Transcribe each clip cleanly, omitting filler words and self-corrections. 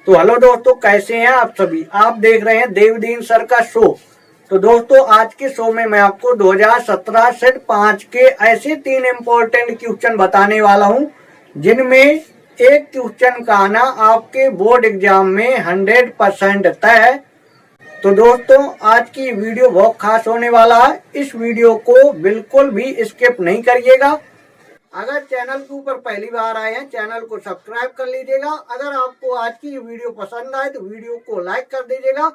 तो हेलो दोस्तों, कैसे हैं आप सभी। आप देख रहे हैं देवदीन सर का शो। तो दोस्तों, आज के शो में मैं आपको 2017 सेट 5 के ऐसे 3 इम्पोर्टेंट क्वेश्चन बताने वाला हूं जिनमें एक क्वेश्चन का आना आपके बोर्ड एग्जाम में 100% तय है। तो दोस्तों, आज की वीडियो बहुत खास होने वाला है। इस वीडियो को बिल्कुल भी स्किप नहीं करिएगा। अगर चैनल के ऊपर पहली बार आए हैं, चैनल को सब्सक्राइब कर लीजिएगा। अगर आपको आज की वीडियो पसंद आए तो वीडियो को लाइक कर दीजिएगा।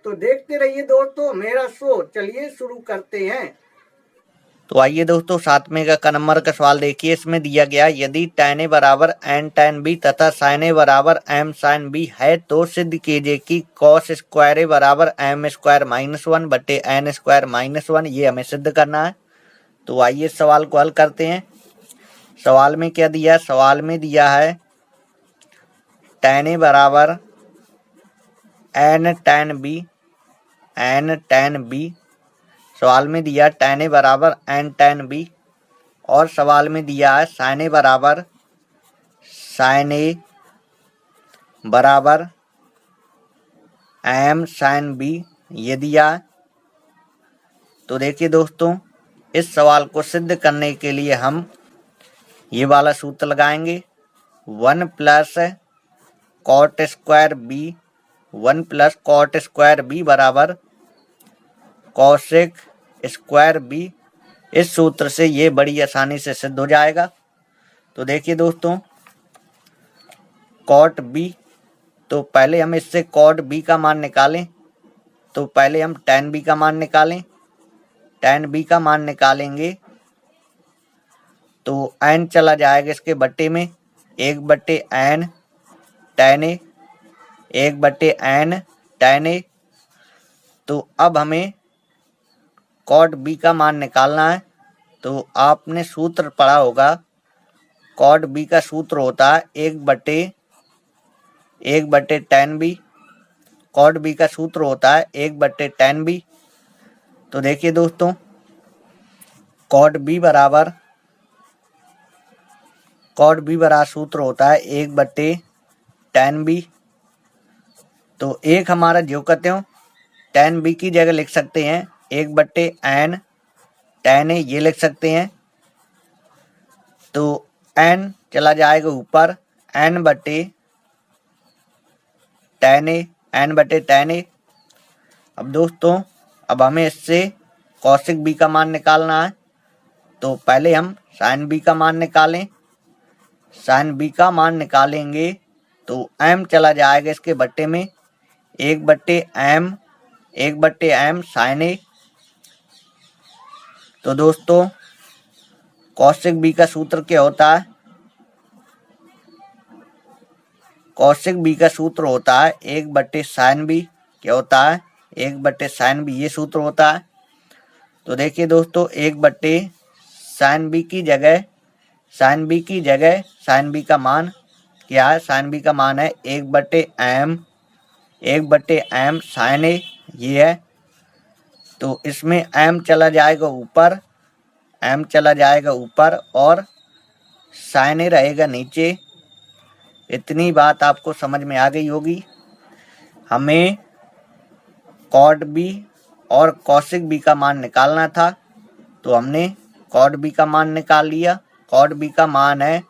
तो देखते रहिए दोस्तों मेरा शो। चलिए शुरू करते हैं। तो आइए दोस्तों, 7वें का नंबर का सवाल देखिए। इसमें दिया गया यदि tan a बराबर n tan b तथा sin a बराबर m sin b है तो सिद्ध कीजिए कि cos स्क्वायर a बराबर m स्क्वायर -1 बटे n स्क्वायर -1। ये हमें सिद्ध करना है। तो आइए सवाल को हल करते हैं। सवाल में क्या दिया? सवाल में दिया है tan a बराबर n tan b। सवाल में दिया tan a बराबर n tan b और सवाल में दिया है sin a बराबर m sin b। ये दिया है। तो देखिए दोस्तों, इस सवाल को सिद्ध करने के लिए हम ये वाला सूत्र लगाएंगे। 1 प्लस कॉट स्क्वायर बी बराबर कॉसेक स्क्वायर बी। इस सूत्र से ये बड़ी आसानी से सिद्ध हो जाएगा। तो देखिए दोस्तों, कॉट बी, तो पहले हम इससे कॉट बी का मान निकालें। तो पहले हम tan बी का मान निकालें। tan बी का मान निकालेंगे तो n चला जाएगा इसके बट्टे में, 1/n tan a, 1/n tan a। तो अब हमें कॉट बी का मान निकालना है। तो आपने सूत्र पढ़ा होगा, कॉट बी का सूत्र होता है 1/tan b। कॉट बी का सूत्र होता है 1/tan b। तो देखिए दोस्तों, कॉट बी बराबर सूत्र होता है 1/tan b। तो एक हमारा जो कहते हो tan b की जगह लिख सकते हैं 1/n tan a, ये लिख सकते हैं। तो n चला जाएगा ऊपर, n/tan a। अब दोस्तों, अब हमें इससे कॉसिक b का मान निकालना है। तो पहले हम sin b का मान निकालें। sin b का मान निकालेंगे तो m चला जाएगा इसके बट्टे में, 1/m sin a। तो दोस्तों, कॉसिक b का सूत्र क्या होता है? कॉसिक b का सूत्र होता है 1/sin b। क्या होता है? 1/sin b, ये सूत्र होता है। तो देखिए दोस्तों, 1/sin b की जगह sin b का मान क्या है? sin b का मान है 1/m sin a, ये है। तो इसमें m चला जाएगा ऊपर और sin a रहेगा नीचे। इतनी बात आपको समझ में आ गई होगी। हमें कॉट बी और कॉसिक बी का मान निकालना था। तो हमने कॉट बी का मान निकाल लिया। कॉट बी का मान है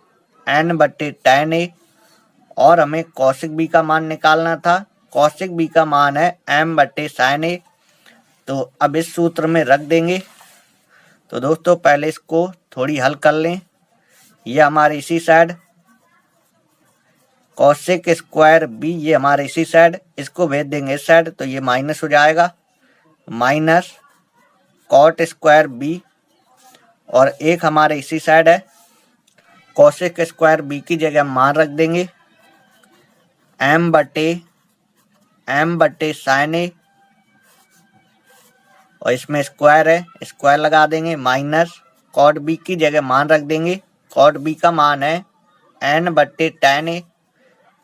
n/tan a और हमें कॉसिक बी का मान निकालना था। कॉसिक बी का मान है m/sin a। तो अब इस सूत्र में रख देंगे। तो दोस्तों, पहले इसको थोड़ी हल कर लें। ये हमारे इसी साइड कॉसेक स्क्वायर बी, ये हमारे इसी साइड, इसको भेज देंगे इस साइड। तो ये माइनस हो जाएगा, माइनस कॉट स्क्वायर बी। और एक हमारे इसी साइड है, कॉसेक स्क्वायर बी की जगह हम मान रख देंगे m/sin a। और इसमें स्क्वायर है, स्क्वायर लगा देंगे, माइनस कॉट बी की जगह मान रख देंगे। कॉट बी का मान है n/tan a।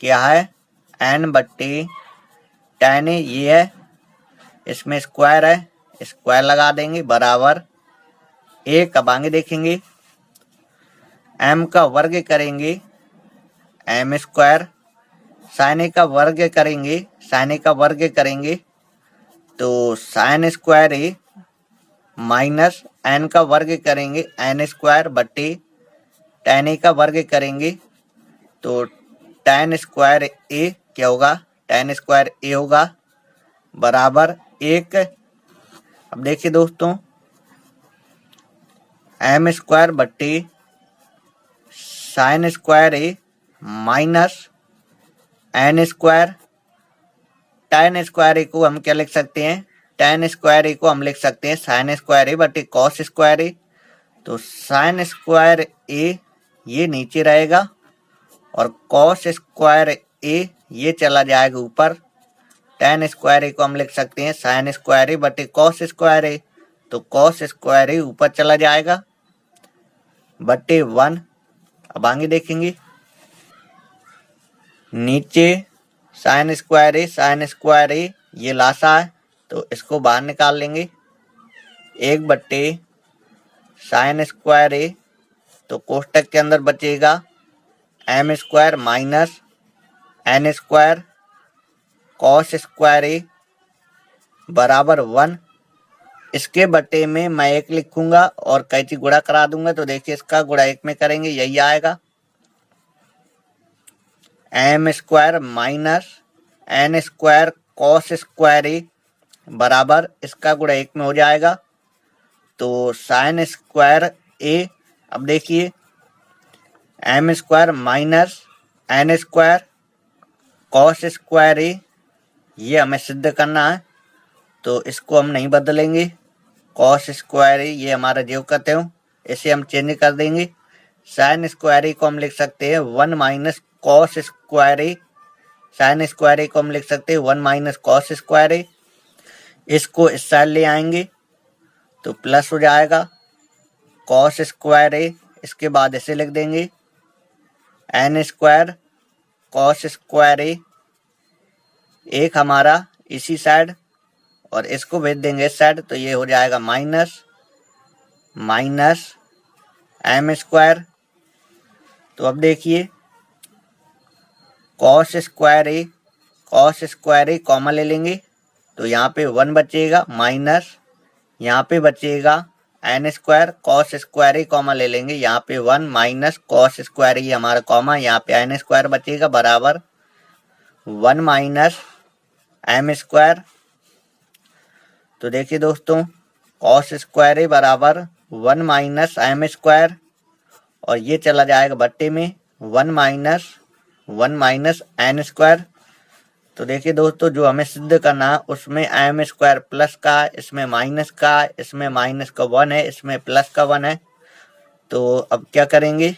क्या है? n/tan a, ये है। इसमें स्क्वायर है, स्क्वायर लगा देंगे, बराबर एक। अब आगे देखेंगे, m का वर्ग करेंगे m स्क्वायर साइन ए का वर्ग करेंगे, साइन ए का वर्ग करेंगे तो sign square A minus N का वर्ग करेंगे एन स्क्वायर बटे टेन ए का वर्ग करेंगे तो टेन स्क्वायर ए क्या होगा, टेन स्क्वायर ए होगा बराबर 1। अब देखिए दोस्तों, एम स्क्वायर बट्टे sine square A minus N square, tan square A को हम क्या लिख सकते हैं, टेन स्क्वायर ए को हम लिख सकते हैं साइन स्क्वायर ए बटे कॉस स्क्वायर ए। तो साइन स्क्वायर ए ये नीचे रहेगा और कॉस स्क्वायर ए ये चला जाएगा ऊपर। टेन स्क्वायर ए को हम लिख सकते हैं साइन स्क्वायर ए बटे कॉस स्क्वायर ए, तो कॉस स्क्वायर ए ऊपर चला जाएगा बटे 1। अब आगे देखेंगे, नीचे साइन स्क्वायर ए ये लासा है तो इसको बाहर निकाल लेंगे, 1 बट्टे साइन स्क्वायर ए, तो कोष्टक के अंदर बचेगा M square minus N square cos square A बराबर 1। इसके बटे में मैं 1 लिखूंगा और कैंची गुणा करा दूंगा, तो देखिए इसका गुणा 1 में करेंगे यही आएगा, M square minus N square cos square A बराबर इसका गुणा 1 में हो जाएगा तो साइन स्क्वायर ए। अब देखिए M square minus N square cos square A ये हमें सिद्ध करना है तो इसको हम नहीं बदलेंगे, कॉस स्क्वायर ए ये हमारा जो कहते हो इसे हम चेंज कर देंगे। साइन स्क्वायर ए को हम लिख सकते हैं 1 minus cos square A, sign square A को हम लिख सकते हैं 1 माइनस कॉस स्क्वायर ए। इसको इस साइड ले आएंगे तो प्लस हो जाएगा कॉस स्क्वायर ए, इसके बाद इसे लिख देंगे एन स्क्वायर कॉस स्क्वायर ए, एक हमारा इसी साइड और इसको भेज देंगे इस साइड तो ये हो जाएगा माइनस एम स्क्वायर। तो अब देखिए कॉस स्क्वायर ए कॉमा ले लेंगे तो यहाँ पे 1 बचेगा माइनस यहाँ पे बचेगा एन स्क्वायर कॉस स्क्वायर ए कॉमा ले लेंगे, यहाँ पे 1 माइनस कॉस स्क्वायर ए हमारा कॉमा, यहाँ पे एन स्क्वायर बचेगा बराबर 1 माइनस एम स्क्वायर। तो देखिए दोस्तों कॉस स्क्वायर ए बराबर 1 माइनस एम स्क्वायर और ये चला जाएगा बट्टे में 1 माइनस एन स्क्वायर। तो देखिए दोस्तों जो हमें सिद्ध करना है उसमें एम स्क्वायर प्लस का, इसमें माइनस का, इसमें माइनस का 1 है, इसमें प्लस का 1 है। तो अब क्या करेंगे,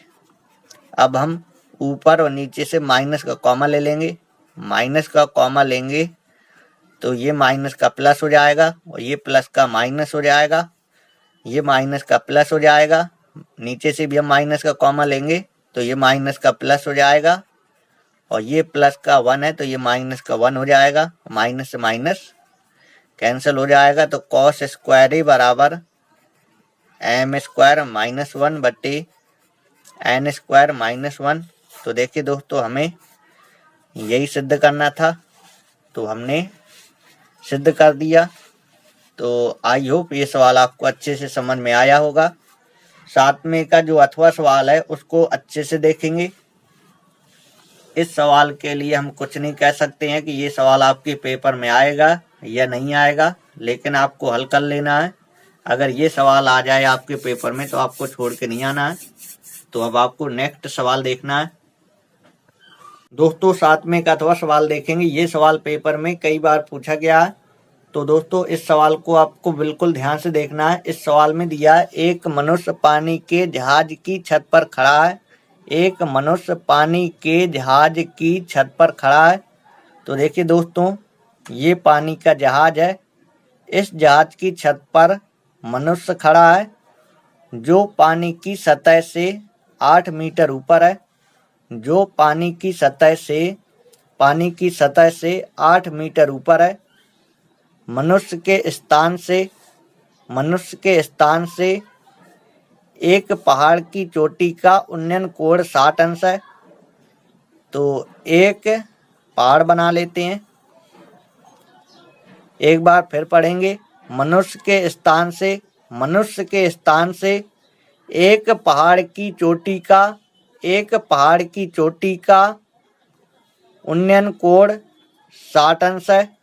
अब हम ऊपर और नीचे से माइनस का कॉमा ले लेंगे, माइनस का कॉमा लेंगे तो ये माइनस का प्लस हो जाएगा और ये प्लस का माइनस हो जाएगा, ये माइनस का प्लस हो जाएगा। नीचे से भी हम माइनस का कॉमा लेंगे तो ये माइनस का प्लस हो जाएगा और ये प्लस का 1 है तो ये माइनस का 1 हो जाएगा, माइनस से माइनस कैंसिल हो जाएगा। तो कॉस स्क्वायर ए बराबर एम स्क्वायर माइनस 1 बट्टे एन स्क्वायर माइनस 1। तो देखिए दोस्तों हमें यही सिद्ध करना था तो हमने सिद्ध कर दिया। तो आई होप ये सवाल आपको अच्छे से समझ में आया होगा। 7वें का जो 8वां सवाल है उसको अच्छे से देखेंगे। इस सवाल के लिए हम कुछ नहीं कह सकते हैं कि ये सवाल आपके पेपर में आएगा या नहीं आएगा, लेकिन आपको हल कर लेना है। अगर ये सवाल आ जाए आपके पेपर में तो आपको छोड़ के नहीं आना है। तो अब आपको नेक्स्ट सवाल देखना है। दोस्तों 7वें का 8वां सवाल देखेंगे। ये सवाल पेपर में कई बार पूछा गया है तो दोस्तों इस सवाल को आपको बिल्कुल ध्यान से देखना है। इस सवाल में दिया है एक मनुष्य पानी के जहाज की छत पर खड़ा है, एक मनुष्य पानी के जहाज की छत पर खड़ा है। तो देखिए दोस्तों ये पानी का जहाज है, इस जहाज की छत पर मनुष्य खड़ा है जो पानी की सतह से 8 मीटर ऊपर है, जो पानी की सतह से 8 मीटर ऊपर है। मनुष्य के स्थान से एक पहाड़ की चोटी का उन्नयन कोण 60 अंश है। तो एक पहाड़ बना लेते हैं। एक बार फिर पढ़ेंगे। मनुष्य के स्थान से एक पहाड़ की चोटी का उन्नयन कोण 60 अंश है।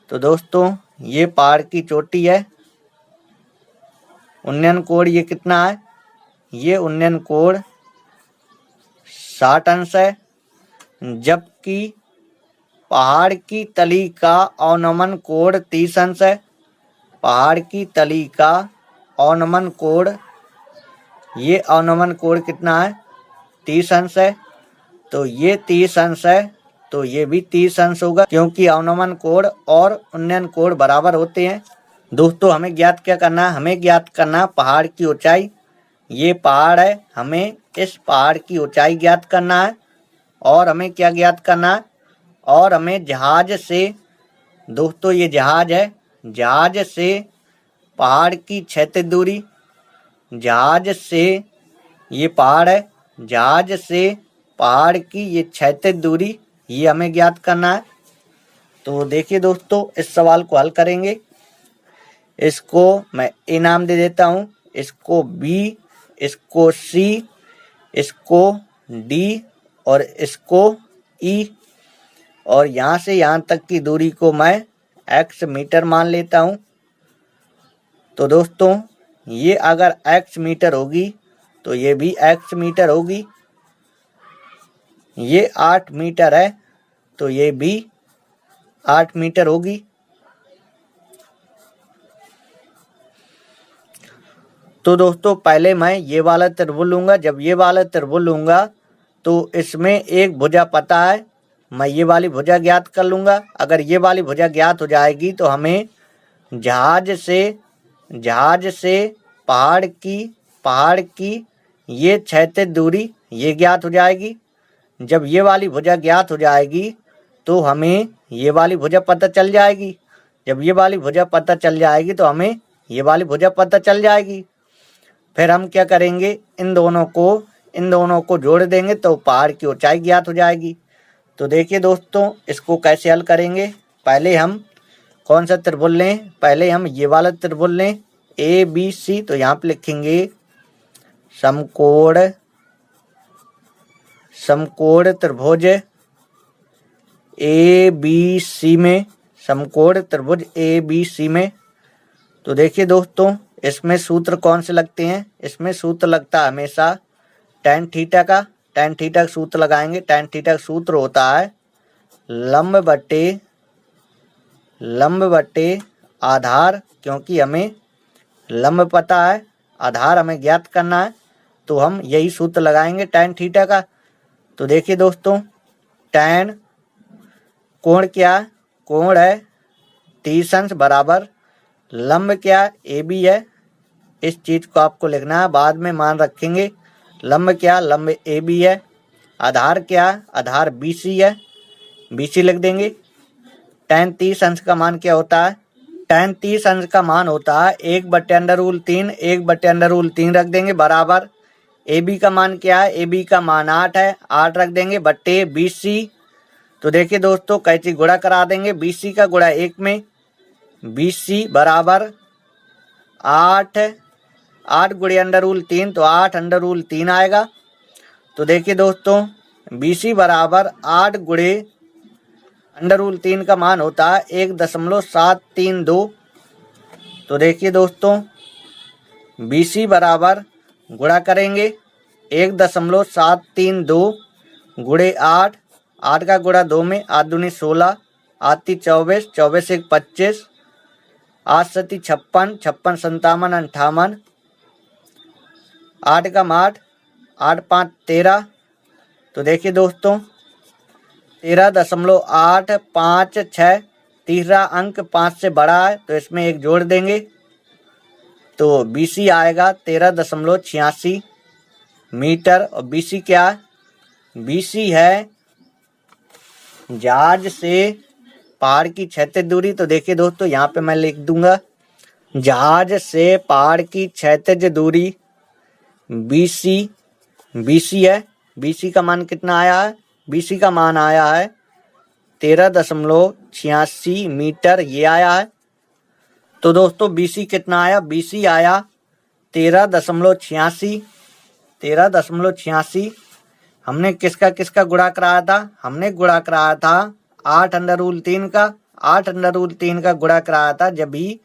तो दोस्तों ये पहाड़ की चोटी है, उन्नयन कोण ये कितना है, ये उन्नयन कोण 60 अंश है। जबकि पहाड़ की तली का अवनमन कोण 30 अंश है। पहाड़ की तली का अवनमन कोण, ये अवनमन कोण कितना है, 30 अंश है। तो ये 30 अंश है, तो ये भी 30 अंश होगा, क्योंकि अवनमन कोण और उन्नयन कोण बराबर होते हैं। दोस्तों हमें ज्ञात क्या करना है, हमें ज्ञात करना पहाड़ की ऊंचाई। ये पहाड़ है, हमें इस पहाड़ की ऊंचाई ज्ञात करना है। और हमें क्या ज्ञात करना है, और हमें जहाज से, दोस्तों ये जहाज है, जहाज से पहाड़ की क्षैतिज दूरी, जहाज से, ये पहाड़ है, जहाज से पहाड़ की ये क्षैतिज दूरी, ये हमें ज्ञात करना है। तो देखिए दोस्तों इस सवाल को हल करेंगे। इसको मैं ए नाम दे देता हूँ, इसको बी, इसको सी, इसको डी और इसको ई, और यहाँ से यहाँ तक की दूरी को मैं x मीटर मान लेता हूँ। तो दोस्तों ये अगर x मीटर होगी तो ये भी x मीटर होगी। ये 8 मीटर है तो ये भी 8 मीटर होगी। तो दोस्तों पहले मैं ये वाला त्रिभुज लूँगा। जब ये वाला त्रिभुज लूँगा तो इसमें एक भुजा पता है, मैं ये वाली भुजा ज्ञात कर लूँगा। अगर ये वाली भुजा ज्ञात हो जाएगी तो हमें जहाज से पहाड़ की ये क्षैतिज दूरी ये ज्ञात हो जाएगी। जब ये वाली भुजा ज्ञात हो जाएगी तो हमें ये वाली भुजा पता चल जाएगी। जब ये वाली भुजा पता चल जाएगी तो हमें ये वाली भुजा पता चल जाएगी। फिर हम क्या करेंगे, इन दोनों को जोड़ देंगे तो पहाड़ की ऊंचाई ज्ञात हो जाएगी। तो देखिए दोस्तों इसको कैसे हल करेंगे। पहले हम कौन सा त्रिभुज लें, पहले हम ये वाला त्रिभुज लें ABC। तो यहाँ पे लिखेंगे समकोण त्रिभुज ABC में, समकोण त्रिभुज ABC में। तो देखिए दोस्तों इसमें सूत्र कौन से लगते हैं, इसमें सूत्र लगता है हमेशा tan थीटा का। tan थीटा का सूत्र लगाएंगे। tan थीटा का सूत्र होता है लंब बटे आधार, क्योंकि हमें लंब पता है, आधार हमें ज्ञात करना है, तो हम यही सूत्र लगाएंगे tan थीटा का। तो देखिए दोस्तों tan कोण क्या है, कोण है 30 अंश बराबर लंब क्या AB है। इस चीज को आपको लिखना है, बाद में मान रखेंगे। लंब क्या, लंब AB है। आधार क्या, आधार BC है, BC लिख देंगे। tan 30 अंश का मान क्या होता है, tan 30 अंश का मान होता है 1/√3, 1/√3 रख देंगे बराबर AB का मान क्या है, AB का मान 8 है, 8 रख देंगे बट्टे BC। तो देखिए दोस्तों कैसे गुणा करा देंगे, BC का गुणा 1 में, BC बराबर 8 गुणे √3 तो 8√3 आएगा। तो देखिए दोस्तों BC बराबर 8 गुणे √3 का मान होता है 1.732। तो देखिए दोस्तों BC बराबर गुणा करेंगे 1.732 गुणे 8, 8 का गुणा 2 में, 8 दूनी 16, 8 ती 24, 24 1 25, 8 सती 56, 56 57 58, 8 का 8, 8 5 13। तो देखिए दोस्तों 13.856, तीसरा अंक 5 से बड़ा है तो इसमें एक जोड़ देंगे तो BC आएगा 13.86 मीटर। और BC क्या है, BC है जहाज से पहाड़ की क्षैतिज दूरी। तो देखिए दोस्तों यहाँ पे मैं लिख दूंगा जहाज से पहाड़ की क्षैतिज दूरी BC है। BC का मान कितना आया है BC का मान आया है 13.86 मीटर, ये आया है। तो दोस्तों BC कितना आया? BC आया 13.86। हमने किसका किसका गुणा कराया था? हमने गुणा कराया था 8√3 का। 8√3 का गुणा कराया था जब भी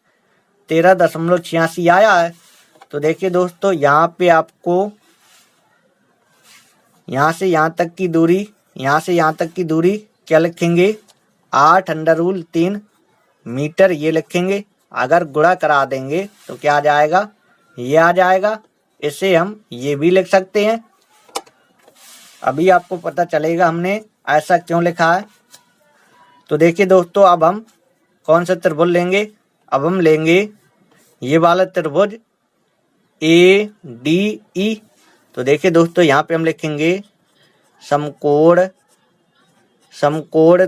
13.86 आया है। तो देखिए दोस्तों, यहाँ पे आपको यहाँ से यहाँ तक की दूरी, यहाँ से यहाँ तक की दूरी क्या लिखेंगे? 8√3 मीटर, ये लिखेंगे। अगर गुणा करा देंगे तो क्या आ जाएगा? ये आ जाएगा। इसे हम ये भी लिख सकते हैं। अभी आपको पता चलेगा हमने ऐसा क्यों लिखा है। तो देखिए दोस्तों, अब हम कौन सा त्रिभुज लेंगे? अब हम लेंगे ये वाला त्रिभुज ADE। तो देखिए दोस्तों, यहाँ पे हम लिखेंगे समकोण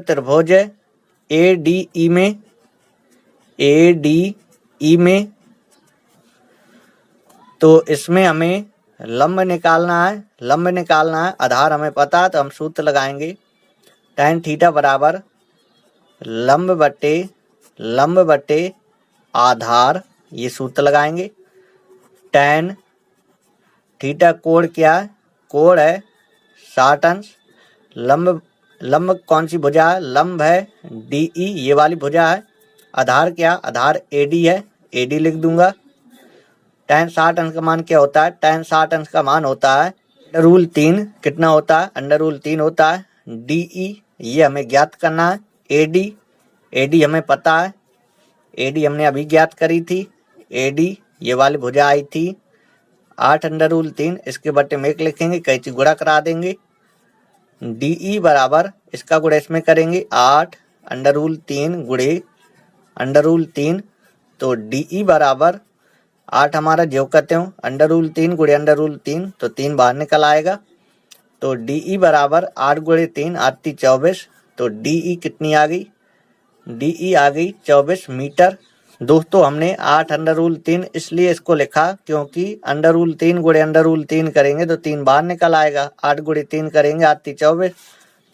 त्रिभुज ADE में। तो इसमें हमें लंब निकालना है। आधार हमें पता है, तो हम सूत्र लगाएंगे tan थीटा बराबर लंब बटे आधार, ये सूत्र लगाएंगे। tan थीटा कोण क्या है? कोण है 60 अंश। लंब कौन सी भुजा है? लंब है DE, ये वाली भुजा है। आधार क्या? आधार AD है, AD लिख दूंगा। tan 60 अंश का मान क्या होता है? tan 60 अंश का मान होता है √3। कितना होता है? √3 होता है। DE ये हमें ज्ञात करना है। AD हमें पता है, AD हमने अभी ज्ञात करी थी। AD ये वाली भुजा आई थी 8√3, इसके बटे में 1 लिखेंगे, कैंची गुणा करा देंगे। DE बराबर इसका गुणा इसमें करेंगे 8√3 गुणे √3। तो DE बराबर 8 हमारा जो कहते हो √3 गुणे √3, तो 3 बाहर निकल आएगा। तो DE बराबर 8 गुणे 3 8 24। तो DE कितनी आ गई? DE आ गई 24 मीटर। दोस्तों, हमने 8√3 इसलिए इसको लिखा क्योंकि √3 गुणे √3 करेंगे तो 3 बाहर निकल आएगा। 8 गुणे 3 करेंगे 8 24।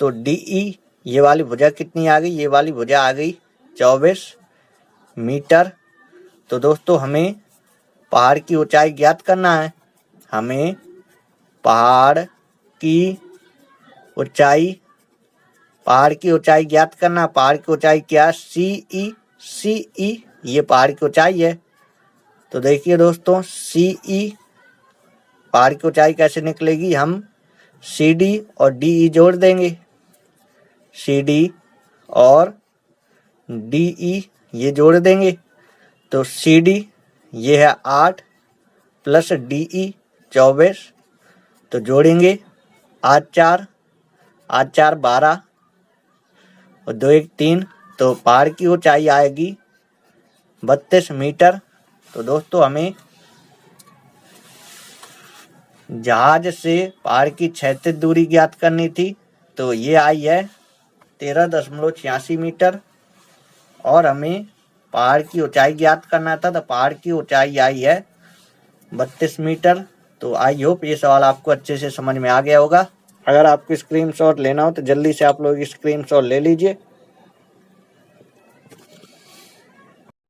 तो DE ये वाली भुजा कितनी आ गई? ये वाली भुजा आ गई 24 मीटर। तो दोस्तों, हमें पहाड़ की ऊंचाई ज्ञात करना है। हमें पहाड़ की ऊंचाई ज्ञात करना। पहाड़ की ऊंचाई क्या? CE ये पहाड़ की ऊंचाई है। तो देखिए दोस्तों, CE पहाड़ की ऊंचाई कैसे निकलेगी? हम CD और DE जोड़ देंगे। CD और DE ये जोड़ देंगे। तो CD ये है 8 प्लस DE 24। तो जोड़ेंगे 8 4 12 और 2 1 3। तो पहाड़ की ऊंचाई आएगी 32 मीटर। तो दोस्तों, हमें जहाज से पहाड़ की क्षैतिज दूरी ज्ञात करनी थी। तो ये आई है 13.86 मीटर और हमें पहाड़ की ऊंचाई ज्ञात करना था। तो पहाड़ की ऊंचाई आई है 32 मीटर। तो आई होप ये सवाल आपको अच्छे से समझ में आ गया होगा। अगर आपको स्क्रीनशॉट लेना हो तो जल्दी से आप लोग स्क्रीनशॉट ले लीजिए।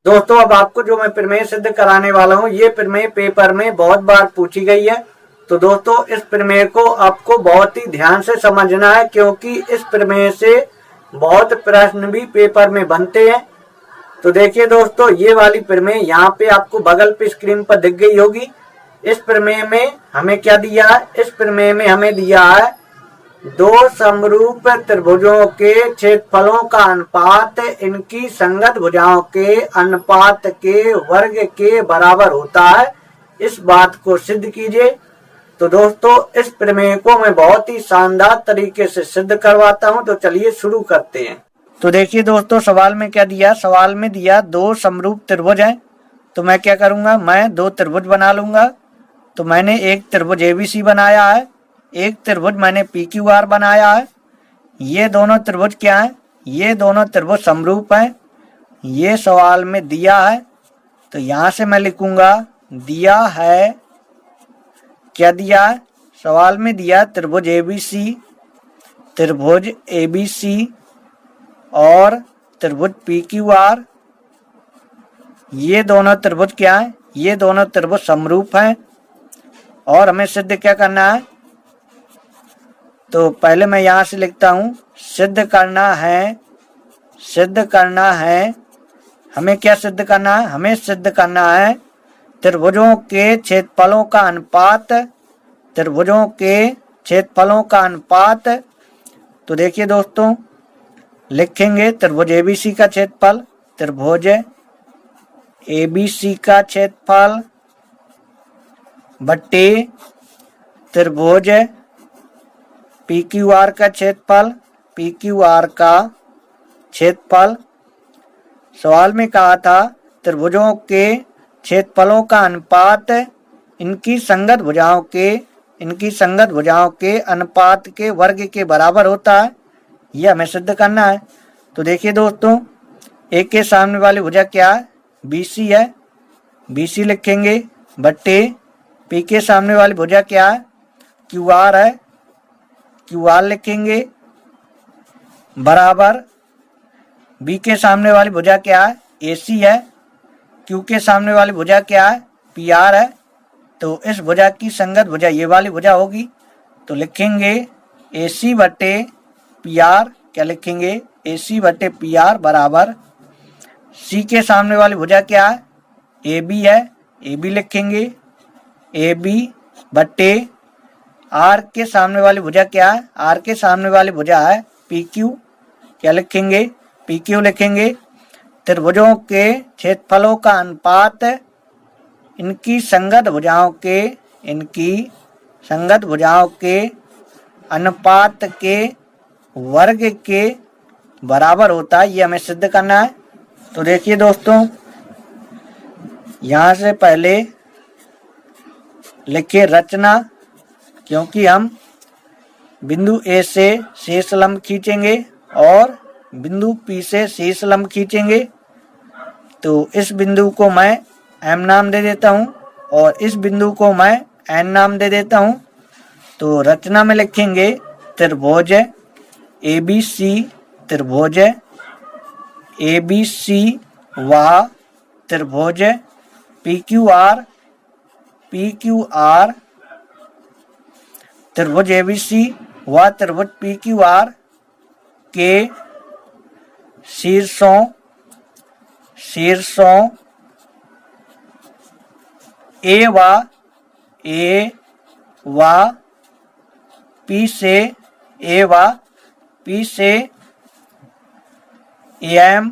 दोस्तों, अब आपको जो मैं प्रमेय सिद्ध कराने वाला हूँ, ये प्रमेय पेपर में बहुत बार पूछी गई है। तो दोस्तों, इस प्रमेय को आपको बहुत ही ध्यान से समझना है क्योंकि इस प्रमेय से बहुत प्रश्न भी पेपर में बनते हैं। तो देखिए दोस्तों, ये वाली प्रमेय यहाँ पे आपको बगल पे स्क्रीन पर दिख गई होगी। इस प्रमेय में हमें क्या दिया है? इस प्रमेय में हमें दिया है दो समरूप त्रिभुजों के क्षेत्रफलों का अनुपात इनकी संगत भुजाओं के अनुपात के वर्ग के बराबर होता है। इस बात को सिद्ध कीजिए। तो दोस्तों, इस प्रमेय को मैं बहुत ही शानदार तरीके से सिद्ध करवाता हूं। तो चलिए शुरू करते हैं। तो देखिए दोस्तों, सवाल में क्या दिया? सवाल में दिया दो समरूप त्रिभुज हैं। तो मैं क्या करूंगा? मैं दो त्रिभुज बना लूंगा। तो मैंने एक त्रिभुज ABC बनाया है, एक त्रिभुज मैंने PQR बनाया है। ये दोनों त्रिभुज क्या है? ये दोनों त्रिभुज समरूप हैं। ये सवाल में दिया है। तो यहां से मैं लिखूंगा दिया है। क्या दिया है? सवाल में दिया त्रिभुज ABC, त्रिभुज ABC और त्रिभुज PQR, ये दोनों त्रिभुज क्या है? ये दोनों त्रिभुज समरूप हैं। और हमें सिद्ध क्या करना है? तो पहले मैं यहां से लिखता हूं, सिद्ध करना है। हमें क्या सिद्ध करना है? हमें सिद्ध करना है त्रिभुजों के क्षेत्रफलों का अनुपात, त्रिभुजों के क्षेत्रफलों का अनुपात। तो देखिए दोस्तों, लिखेंगे त्रिभुज ABC का क्षेत्रफल, त्रिभुज ABC का क्षेत्रफल बट्टे त्रिभुज PQR का क्षेत्रफल, PQR का क्षेत्रफल। सवाल में कहा था त्रिभुजों के क्षेत्रफलों का अनुपात इनकी संगत भुजाओं के अनुपात के वर्ग के बराबर होता है। यह हमें सिद्ध करना है। तो देखिए दोस्तों, एक के सामने वाली भुजा क्या है? BC है, BC लिखेंगे बट्टे P के सामने वाली भुजा क्या है? QR है, QR लिखेंगे बराबर B के सामने वाली भुजा क्या है? AC है, Q के सामने वाली भुजा क्या है? PR है। तो इस भुजा की संगत भुजा ये वाली भुजा होगी। तो लिखेंगे AC बट्टे PR, क्या लिखेंगे? AC बट्टे PR बराबर C के सामने वाली भुजा क्या है? AB है, AB लिखेंगे AB बट्टे R के सामने वाली भुजा क्या है? R के सामने वाली भुजा है PQ, क्या लिखेंगे? PQ लिखेंगे। त्रिभुजों के क्षेत्रफलों का अनुपात इनकी संगत भुजाओं के अनुपात के वर्ग के बराबर होता है। ये हमें सिद्ध करना है। तो देखिए दोस्तों, यहाँ से पहले लिखिए रचना, क्योंकि हम बिंदु A से शेष लंब खींचेंगे और बिंदु P से शेष लंब खींचेंगे। तो इस बिंदु को मैं M नाम दे देता हूँ और इस बिंदु को मैं N नाम दे देता हूँ। तो रचना में लिखेंगे त्रिभुज ABC व त्रिभुज PQR, त्रिभुज ABC व त्रिभुज PQR के शीर्षों A व P से AM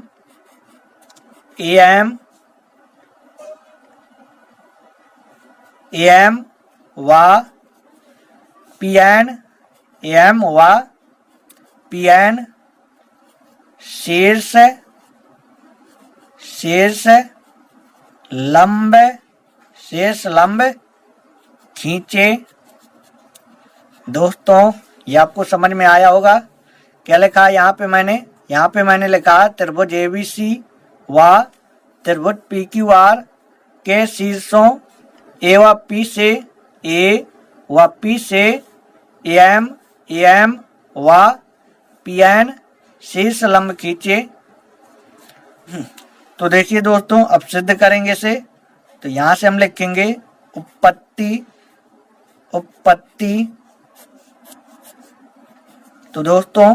व PN शीर्ष लंब खींचे। दोस्तों, ये आपको समझ में आया होगा। क्या लिखा है यहाँ पे मैंने लिखा त्रिभुज ABC व त्रिभुज PQR के शीर्षों A व P से AM व PN शीर्ष लंब खींचे। तो देखिए दोस्तों, अब सिद्ध करेंगे इसे। तो यहाँ से हम लिखेंगे उपपत्ति। तो दोस्तों,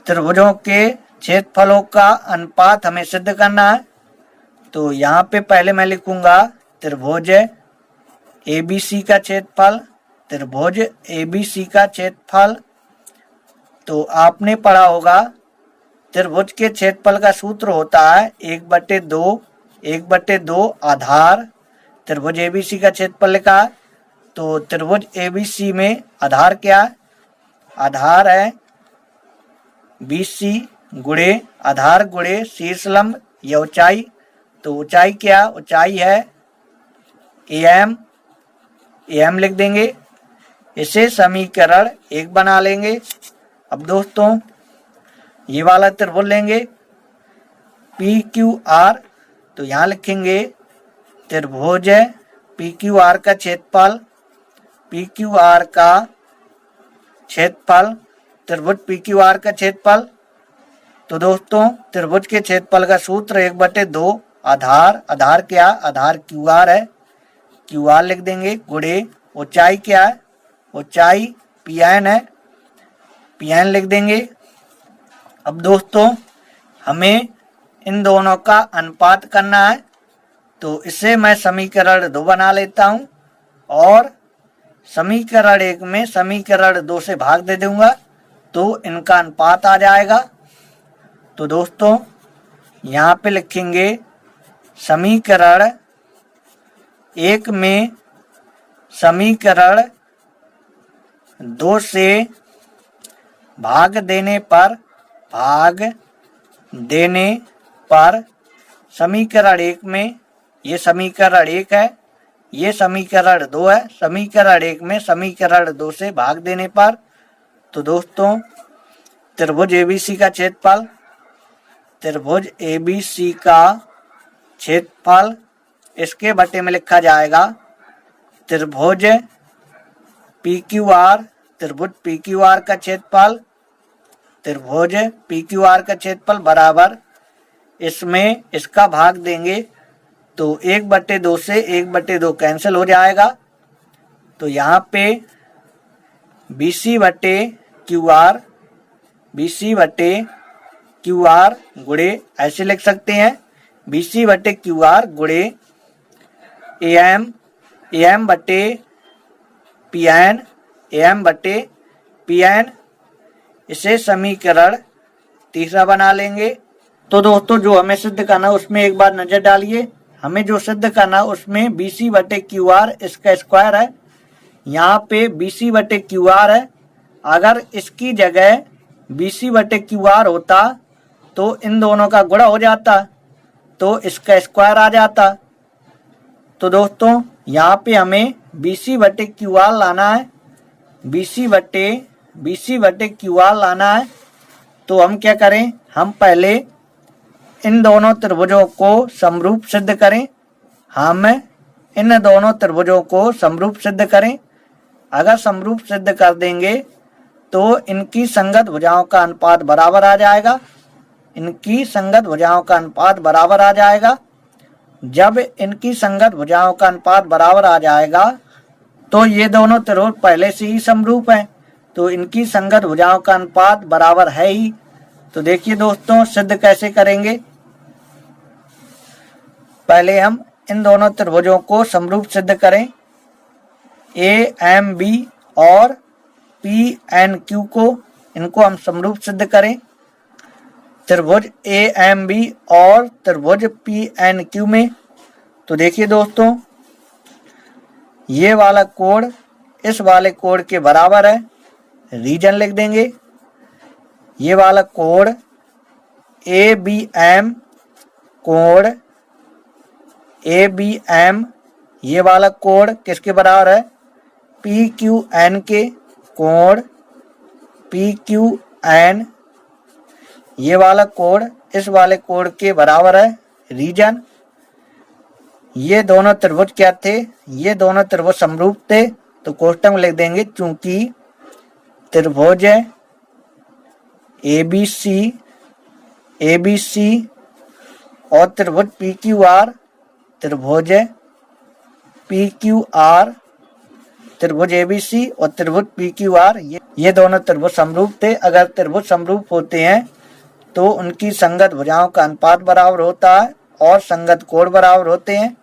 त्रिभुजों के क्षेत्रफलों का अनुपात हमें सिद्ध करना है। तो यहाँ पे पहले मैं लिखूंगा त्रिभुज ABC का क्षेत्रफल, त्रिभुज ABC का क्षेत्रफल। तो आपने पढ़ा होगा त्रिभुज के क्षेत्रफल का सूत्र होता है 1/2 आधार। त्रिभुज ABC का क्षेत्रफल लिखा। तो त्रिभुज ABC में आधार क्या है? आधार है BC गुणे आधार गुणे शीर्ष लंब या ऊंचाई। तो ऊंचाई क्या? ऊंचाई है AM लिख देंगे। इसे समीकरण 1 बना लेंगे। अब दोस्तों, ये वाला त्रिभुज लेंगे PQR। तो यहाँ लिखेंगे त्रिभुज PQR का क्षेत्रफल, PQR का क्षेत्रफल त्रिभुज PQR का क्षेत्रफल। तो दोस्तों त्रिभुज के क्षेत्रफल का सूत्र 1/2 आधार क्या, आधार QR है, QR लिख देंगे, गुणे ऊंचाई क्या है, ऊंचाई PN है, PN लिख देंगे। अब दोस्तों हमें इन दोनों का अनुपात करना है, तो इसे मैं समीकरण 2 बना लेता हूं और समीकरण 1 में समीकरण 2 से भाग दे दूंगा तो इनका अनुपात आ जाएगा। तो दोस्तों यहाँ पे लिखेंगे समीकरण 1 में समीकरण 2 से भाग देने पर समीकरण 1 में, ये समीकरण 1 है, ये समीकरण 2 है, समीकरण 1 में समीकरण 2 से भाग देने पर, तो दोस्तों त्रिभुज ABC का क्षेत्रफल, त्रिभुज ABC का क्षेत्रफल इसके बटे में लिखा जाएगा त्रिभुज PQR, त्रिभुज PQR का क्षेत्रफल, त्रिभुज PQR का क्षेत्रफल बराबर इसमें इसका भाग देंगे तो 1/2 से 1/2 कैंसिल हो जाएगा। तो यहाँ पे BC/QR गुणे ऐसे लिख सकते हैं, BC/QR गुणे AM/PN, इसे समीकरण 3 बना लेंगे। तो दोस्तों जो हमें सिद्ध करना उसमें एक बार नजर डालिए। हमें जो सिद्ध करना उसमें BC/QR इसका स्क्वायर है, यहाँ पे BC/QR है, अगर इसकी जगह BC/QR होता तो इन दोनों का गुणा हो जाता तो इसका स्क्वायर आ जाता। तो दोस्तों यहाँ पे हमें BC/QR लाना है, BC/QR लाना है। तो हम क्या करें, हम पहले इन दोनों त्रिभुजों को समरूप सिद्ध करें, हम इन दोनों त्रिभुजों को समरूप सिद्ध करें। अगर समरूप सिद्ध कर देंगे तो इनकी संगत भुजाओं का अनुपात बराबर आ जाएगा, इनकी संगत भुजाओं का अनुपात बराबर आ जाएगा। जब इनकी संगत भुजाओं का अनुपात बराबर आ जाएगा तो ये दोनों त्रिभुज पहले से ही समरूप हैं, तो इनकी संगत भुजाओं का अनुपात बराबर है ही। तो देखिए दोस्तों सिद्ध कैसे करेंगे। पहले हम इन दोनों त्रिभुजों को समरूप सिद्ध करें, AMB और PNQ को, इनको हम समरूप सिद्ध करें। त्रिभुज AMB और त्रिभुज PNQ में, तो देखिए दोस्तों ये वाला कोण इस वाले कोण के बराबर है, रीजन लिख देंगे। ये वाला कोण ABM, कोण ABM, ये वाला कोण किसके बराबर है, PQN के, कोण PQN, ये वाला कोण इस वाले कोण के बराबर है, रीजन। ये दोनों त्रिभुज क्या थे, ये दोनों त्रिभुज समरूप थे, तो कोष्टक में लिख देंगे चूंकि त्रिभुज ABC और त्रिभुज PQR, त्रिभुज PQR, त्रिभुज ABC और त्रिभुज PQR, ये दोनों त्रिभुज समरूप थे। अगर त्रिभुज समरूप होते हैं तो उनकी संगत भुजाओं का अनुपात बराबर होता है और संगत कोण बराबर होते हैं।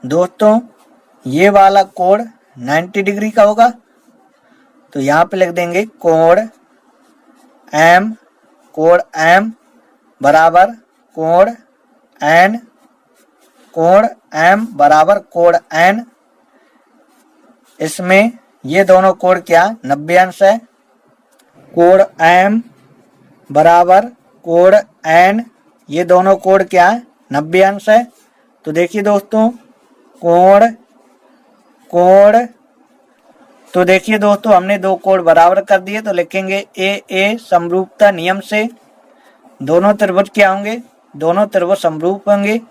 दोस्तों ये वाला कोण 90 डिग्री का होगा, तो यहाँ पे लिख देंगे कोण M बराबर कोण N, कोण M बराबर कोण N। इसमें ये दोनों कोण क्या 90 अंश है, कोण M बराबर कोण N, ये दोनों कोण क्या 90 अंश है। तो देखिए दोस्तों तो देखिए दोस्तों हमने दो कोण बराबर कर दिए, तो लिखेंगे AA समरूपता नियम से दोनों त्रिभुज क्या होंगे, दोनों त्रिभुज समरूप होंगे।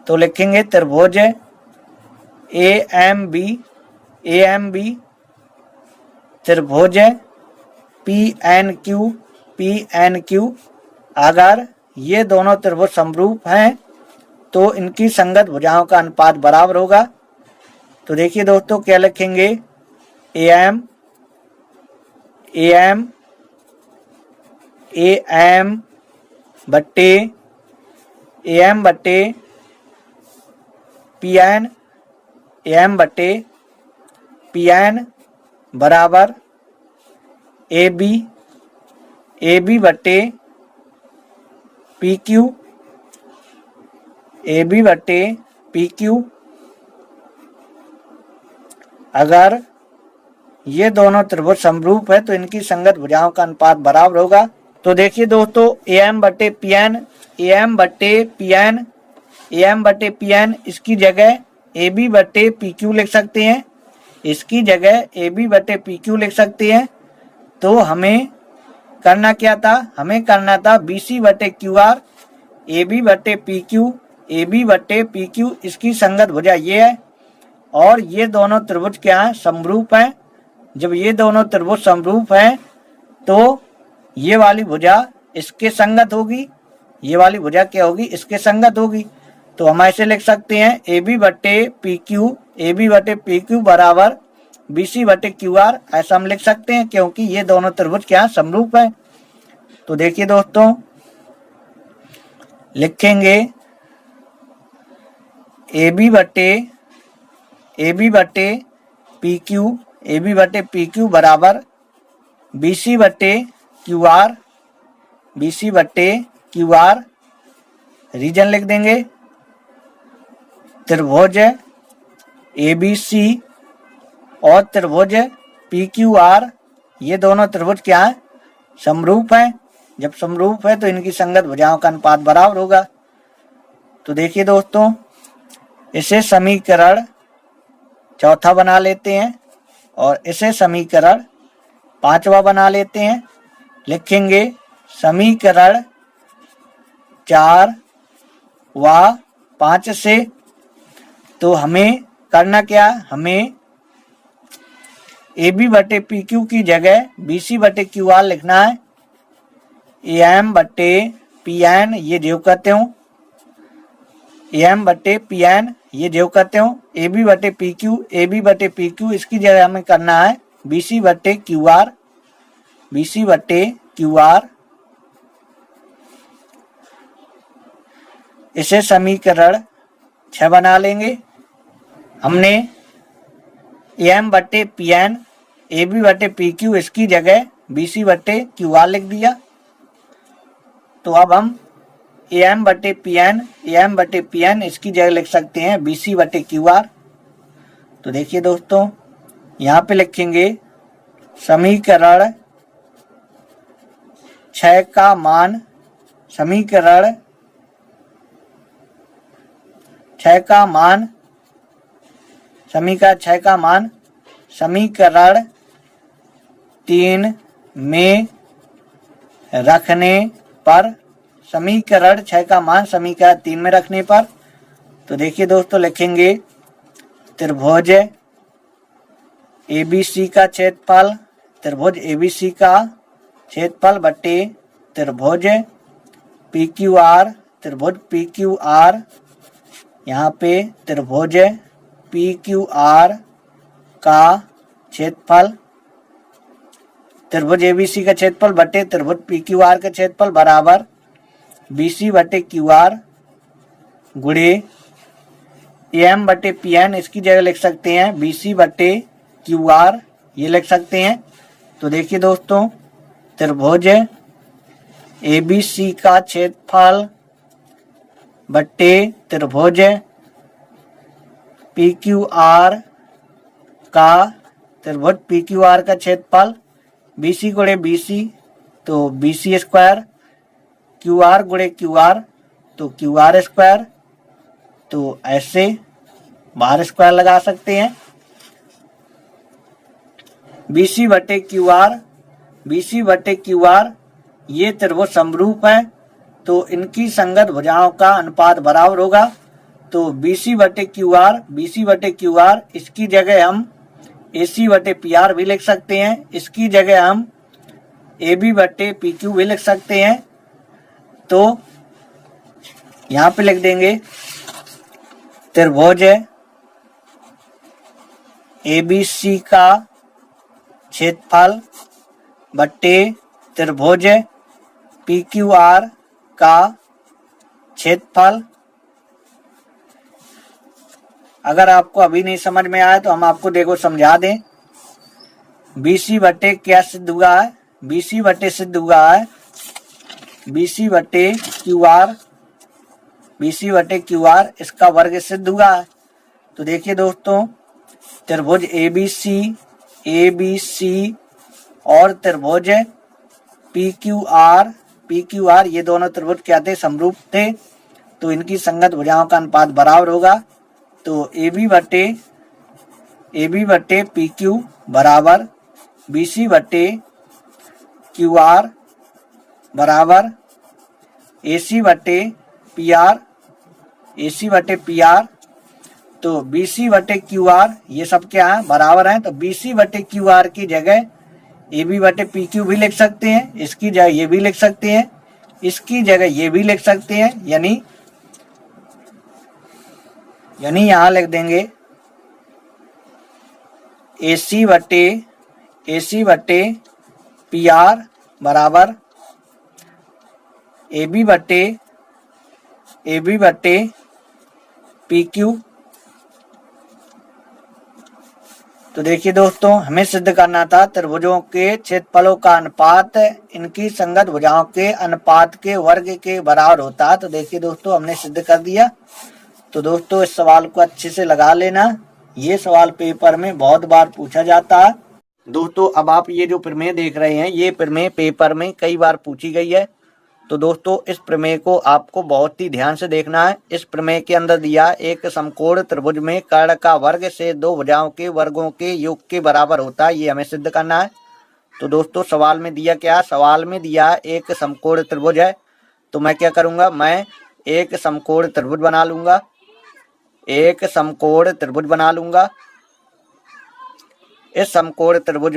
तो लिखेंगे त्रिभुज AMB त्रिभुज PNQ अगर ये दोनों त्रिभुज समरूप हैं तो इनकी संगत भुजाओं का अनुपात बराबर होगा। तो देखिए दोस्तों क्या लिखेंगे, AM बट्टे PN बराबर AB बट्टे PQ अगर ये दोनों त्रिभुज समरूप है तो इनकी संगत भुजाओं का अनुपात बराबर होगा। तो देखिए दोस्तों AM बट्टे PN इसकी जगह AB बट्टे PQ लिख सकते हैं, इसकी जगह AB बट्टे PQ लिख सकते हैं। तो हमें करना क्या था, हमें करना था BC बट्टे QR AB बट्टे PQ इसकी संगत भुजा ये है और ये दोनों त्रिभुज क्या है, समरूप हैं। जब ये दोनों त्रिभुज समरूप हैं तो ये वाली भुजा इसके संगत होगी, ये वाली भुजा क्या होगी, इसके संगत होगी। तो हम ऐसे लिख सकते हैं AB बट्टे PQ बराबर BC बट्टे QR, ऐसा हम लिख सकते हैं क्योंकि ये दोनों त्रिभुज क्या समरूप है। तो देखिए दोस्तों लिखेंगे AB बट्टे PQ बराबर BC बट्टे QR रीजन लिख देंगे। त्रिभुज ABC और त्रिभुज PQR ये दोनों त्रिभुज क्या है, समरूप हैं। जब समरूप है तो इनकी संगत भुजाओं का अनुपात बराबर होगा। तो देखिए दोस्तों इसे समीकरण चौथा बना लेते हैं और इसे समीकरण पांचवा बना लेते हैं। लिखेंगे समीकरण 4 व 5 से। तो हमें करना क्या, हमें AB बटे PQ की जगह BC बटे QR लिखना है। AM बटे PN ये जो करते हो, AM बटे PN ये जो करते हो, AB बटे PQ इसकी जगह हमें करना है BC बटे QR। इसे समीकरण 6 बना लेंगे। हमने AM बटे PN AB बटे PQ इसकी जगह BC बटे QR लिख दिया। तो अब हम AM बटे PN इसकी जगह लिख सकते हैं BC बटे QR। तो देखिए दोस्तों यहाँ पे लिखेंगे समीकरण 6 का मान, समीकरण 6 का मान समीकरण 3 में रखने पर, समीकरण 6 का मान समीकरण 3 में रखने पर। तो देखिए दोस्तों लिखेंगे त्रिभुज ABC का क्षेत्रफल, त्रिभुज ABC का क्षेत्रफल बटे त्रिभुज PQR, यहाँ पे त्रिभुज PQR का क्षेत्रफल, त्रिभुज ABC का क्षेत्रफल बटे त्रिभुज PQR का क्षेत्रफल बराबर BC बटे QR गुणे AM बटे PN इसकी जगह लिख सकते हैं BC बटे QR ये लिख सकते हैं। तो देखिए दोस्तों त्रिभुज ABC का क्षेत्रफल बटे त्रिभुज PQR का क्षेत्रफल BC गुणे BC तो BC स्क्वायर, QR गुणे QR तो QR स्क्वायर। तो ऐसे बाहर स्क्वायर लगा सकते हैं। BC बटे QR ये त्रिभुज समरूप है तो इनकी संगत भुजाओं का अनुपात बराबर होगा। तो BC बटे QR इसकी जगह हम AC बटे PR भी लिख सकते हैं। इसकी जगह हम AB बटे PQ भी लिख सकते हैं। तो यहाँ पे लिख देंगे त्रिभुज ABC का क्षेत्रफल बटे त्रिभुज PQR का क्षेत्रफल। अगर आपको अभी नहीं समझ में आया तो हम आपको देखो समझा दें। BC बटे क्या सिद्ध हुआ है? BC बटे सिद्ध हुआ है BC बटे QR, BC बटे QR इसका वर्ग सिद्ध हुआ है। तो देखिए दोस्तों, त्रिभुज ABC और त्रिभुज PQR ये दोनों त्रिभुज क्या थे? समरूप थे। तो इनकी संगत भुजाओं का अनुपात बराबर होगा। तो AB बटे PQ बराबर BC बटे QR बराबर AC बटे PR। तो BC बटे QR ये सब क्या है? बराबर है। तो BC बटे QR की जगह AB बटे PQ भी लिख सकते हैं। इसकी जगह ये भी लिख सकते हैं, इसकी जगह ये भी लिख सकते हैं। यानी यहाँ लिख देंगे AC बटे PR बराबर AB बटे PQ। तो देखिए दोस्तों, हमें सिद्ध करना था त्रिभुजों के क्षेत्रफलों का अनुपात इनकी संगत भुजाओं के अनुपात के वर्ग के बराबर होता है। तो देखिए दोस्तों, हमने सिद्ध कर दिया। तो दोस्तों, इस सवाल को अच्छे से लगा लेना। ये सवाल पेपर में बहुत बार पूछा जाता है। दोस्तों, अब आप ये जो प्रमेय देख रहे हैं, ये प्रमेय पेपर में कई बार पूछी गई है। तो दोस्तों, इस प्रमेय को आपको बहुत ही ध्यान से देखना है। इस प्रमेय के अंदर दिया एक समकोण त्रिभुज में कर्ण का वर्ग से दो भुजाओं के वर्गों के योग के बराबर होता है। ये हमें सिद्ध करना है। तो दोस्तों, सवाल में दिया क्या? सवाल में दिया एक समकोण त्रिभुज है। तो मैं क्या करूंगा? मैं एक समकोण त्रिभुज बना लूंगा। एक समकोण त्रिभुज बना लूंगा। इस समकोण त्रिभुज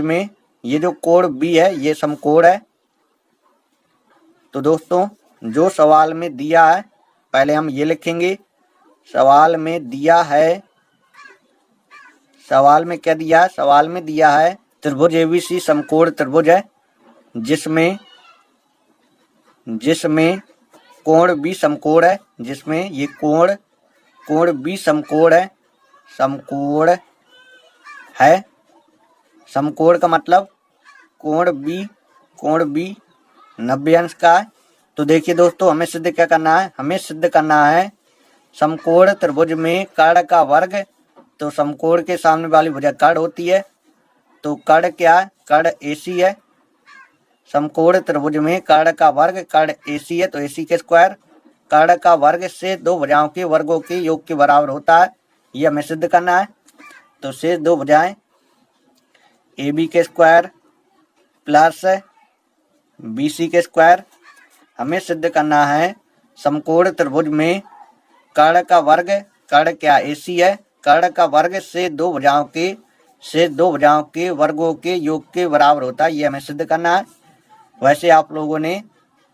में ये जो कोण B है, ये समकोण है। तो दोस्तों, जो सवाल में दिया है, पहले हम ये लिखेंगे। सवाल में दिया है, सवाल में क्या दिया है? सवाल में दिया है त्रिभुज ABC समकोण त्रिभुज है, जिसमें कोण B समकोण है, जिसमें ये कोण B समकोण है। समकोण का मतलब कोण B 90 अंश का है। तो देखिए दोस्तों, हमें सिद्ध क्या करना है? हमें सिद्ध करना है समकोण त्रिभुज में कर्ण का वर्ग। तो समकोण के सामने वाली भुजा कर्ण होती है। तो कर्ण क्या है? कर्ण AC है। समकोण त्रिभुज में कर्ण का वर्ग कर्ण AC है, तो AC के स्क्वायर। कर्ण का वर्ग से दो भुजाओं के वर्गों के योग के बराबर होता है। ये हमें सिद्ध करना है। तो शेष दो भुजाएं AB के स्क्वायर प्लस BC के स्क्वायर। हमें सिद्ध करना है समकोण त्रिभुज में कर्ण का वर्ग, कर्ण क्या? AC है। कर्ण का वर्ग से दो भुजाओं के वर्गों के योग के बराबर होता है। ये हमें सिद्ध करना है। वैसे आप लोगों ने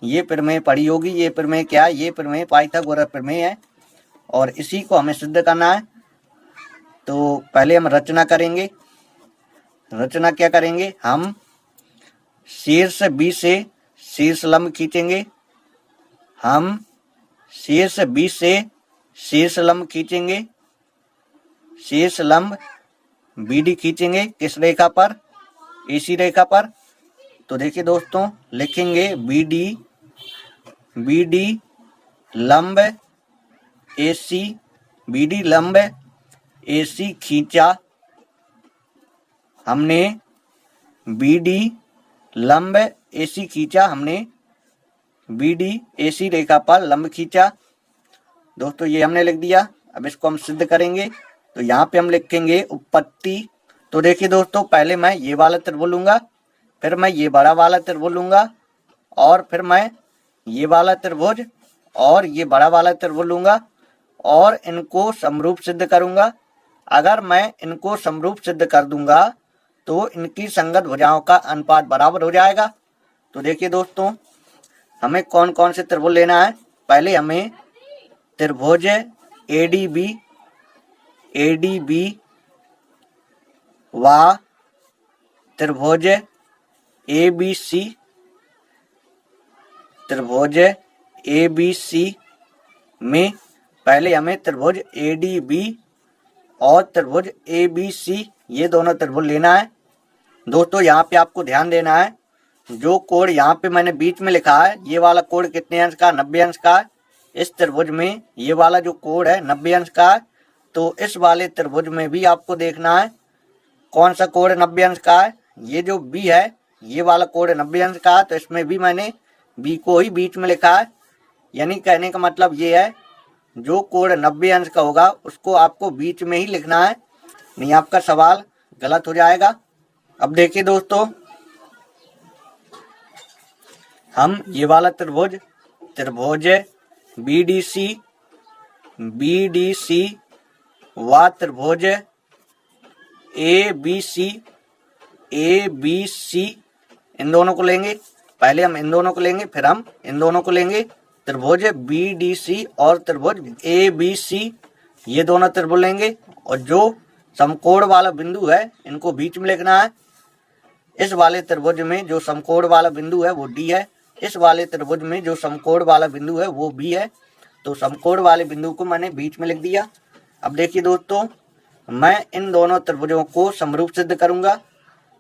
ये प्रमेय पढ़ी होगी। ये प्रमेय क्या है? ये प्रमेय पाइथागोरस प्रमेय है और इसी को हमें सिद्ध करना है। तो पहले हम रचना करेंगे। रचना क्या करेंगे? हम शीर्ष B से शीर्ष लंब खींचेंगे। हम शीर्ष B से शीर्ष लंब खींचेंगे। शीर्ष लंब BD खींचेंगे। किस रेखा पर? AC रेखा पर। तो देखिए दोस्तों, लिखेंगे BD लंब AC, BD लंब AC खींचा। हमने BD लंब AC खींचा। हमने BD AC रेखा पर लंब खींचा। दोस्तों, ये हमने लिख दिया। अब इसको हम सिद्ध करेंगे। तो यहाँ पे हम लिखेंगे उत्पत्ति। तो देखिए दोस्तों, पहले मैं ये वाला त्रिभुज लूंगा, फिर मैं ये बड़ा वाला त्रिभुज लूंगा, और फिर मैं ये वाला त्रिभुज और ये बड़ा वाला त्रिभुज लूंगा और इनको समरूप सिद्ध करूंगा। अगर मैं इनको समरूप सिद्ध कर दूंगा तो इनकी संगत भुजाओं का अनुपात बराबर हो जाएगा। तो देखिए दोस्तों, हमें कौन कौन से त्रिभुज लेना है। पहले हमें त्रिभुज एडीबी व त्रिभुज एबीसी में पहले हमें त्रिभुज एडीबी और त्रिभुज एबीसी ये दोनों त्रिभुज लेना है। दोस्तों यहाँ पे आपको ध्यान देना है, जो कोण यहाँ पे मैंने बीच में लिखा है ये वाला कोण कितने अंश का, 90 अंश का है। इस त्रिभुज में ये वाला जो कोण है 90 अंश का है। तो इस वाले त्रिभुज में भी आपको देखना है कौन सा कोण 90 अंश का है। ये जो बी है ये वाला कोण 90 अंश का है, तो इसमें भी मैंने बी को ही बीच में लिखा है। यानी कहने का मतलब ये है जो कोण 90 अंश का होगा उसको आपको बीच में ही लिखना है, नहीं आपका सवाल गलत हो जाएगा। अब देखिए दोस्तों, हम ये वाला त्रिभुज बीडीसी व त्रिभुज एबीसी इन दोनों को लेंगे। पहले हम इन दोनों को लेंगे, फिर हम इन दोनों को लेंगे। त्रिभुज बीडीसी और त्रिभुज एबीसी ये दोनों त्रिभुज लेंगे और जो समकोण वाला बिंदु है इनको बीच में लिखना है। इस वाले त्रिभुज में जो समकोण वाला बिंदु है वो डी है, इस वाले त्रिभुज में जो समकोण वाला बिंदु है वो बी है। तो समकोण वाले बिंदु को मैंने बीच में लिख दिया। अब देखिए दोस्तों, मैं इन दोनों त्रिभुजों को समरूप सिद्ध करूंगा।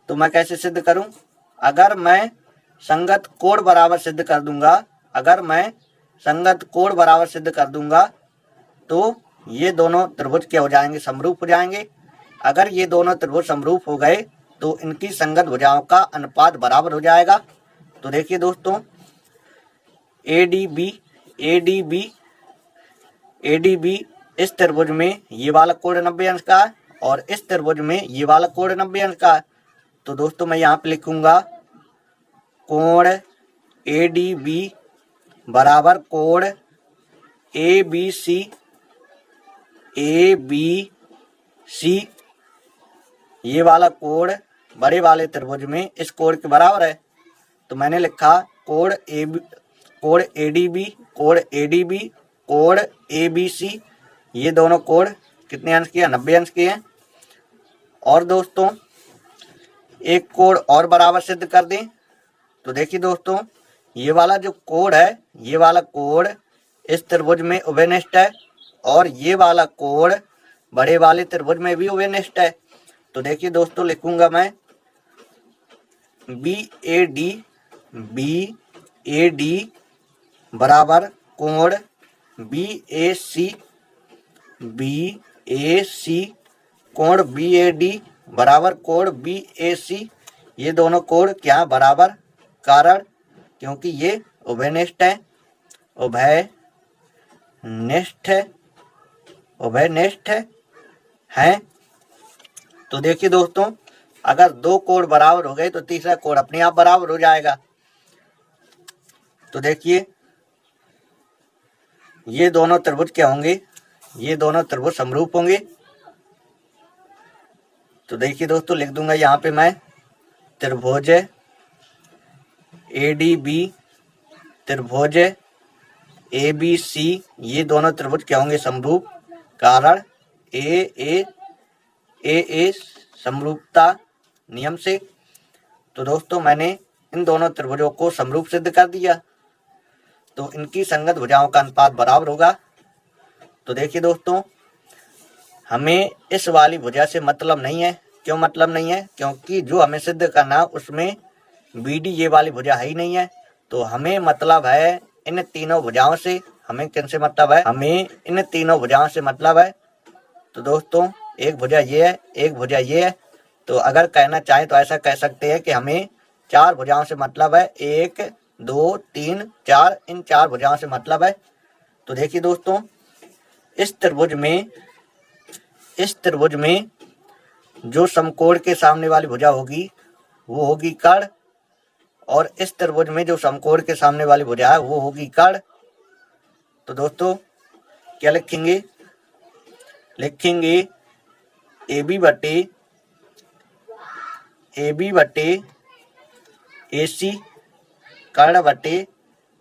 तो मैं कैसे सिद्ध करूं? अगर मैं संगत कोण बराबर सिद्ध कर दूंगा, तो ये दोनों त्रिभुज क्या हो जाएंगे, समरूप हो जाएंगे। अगर ये दोनों त्रिभुज समरूप हो गए तो इनकी संगत भुजाओं का अनुपात बराबर हो जाएगा। तो देखिए दोस्तों, एडीबी इस त्रिभुज में ये वाला कोण 90 अंश का है और इस त्रिभुज में ये वाला कोण 90 अंश का है। तो दोस्तों मैं यहाँ पे लिखूंगा कोण एडीबी बराबर कोण एबीसी ये वाला कोण बड़े वाले त्रिभुज में इस कोण के बराबर है। तो मैंने लिखा कोण एडीबी कोण एबीसी ये दोनों कोण कितने अंश के हैं, 90 अंश के हैं। और दोस्तों एक कोण और बराबर सिद्ध कर दें। तो देखिए दोस्तों, ये वाला जो कोण है ये वाला कोण इस त्रिभुज में उभयनिष्ठ है और ये वाला कोण बड़े वाले त्रिभुज में भी उभयनिष्ठ है। तो देखिए दोस्तों, लिखूंगा मैं बी ए डी बराबर कोण BAC कोण BAD बराबर कोण BAC ये दोनों कोण क्या बराबर, कारण क्योंकि ये उभयनिष्ठ है। तो देखिए दोस्तों, अगर दो कोण बराबर हो गए तो तीसरा कोण अपने आप बराबर हो जाएगा। तो देखिए ये दोनों त्रिभुज क्या होंगे, ये दोनों त्रिभुज समरूप होंगे। तो देखिए दोस्तों, लिख दूंगा यहाँ पे मैं त्रिभुज ADB त्रिभुज ABC ये दोनों त्रिभुज क्या होंगे, समरूप, कारण ए समरूपता नियम से। तो दोस्तों मैंने इन दोनों त्रिभुजों को समरूप सिद्ध कर दिया, तो इनकी संगत भुजाओं का अनुपात बराबर होगा। तो देखिए दोस्तों, हमें इस वाली भुजा से मतलब नहीं है। क्यों मतलब नहीं है? क्योंकि जो हमें सिद्ध करना उसमें BD ये वाली भुजा है ही नहीं है। तो हमें मतलब है इन तीनों भुजाओं से। हमें किनसे मतलब है? हमें इन तीनों भुजाओं से मतलब है। तो दोस्तों एक भुजा ये है, एक भुजा ये है। तो अगर कहना चाहे तो ऐसा कह सकते हैं कि हमें चार भुजाओं से मतलब है, 1 2 3 4, इन चार भुजाओं से मतलब है। तो देखिए दोस्तों, इस त्रिभुज में जो समकोण के सामने वाली भुजा होगी वो होगी कर्ण, और इस त्रिभुज में जो समकोण के सामने वाली भुजा है वो होगी कर्ण। तो दोस्तों क्या लिखेंगे, लिखेंगे ए बी बटे ए सी कर्ण बटे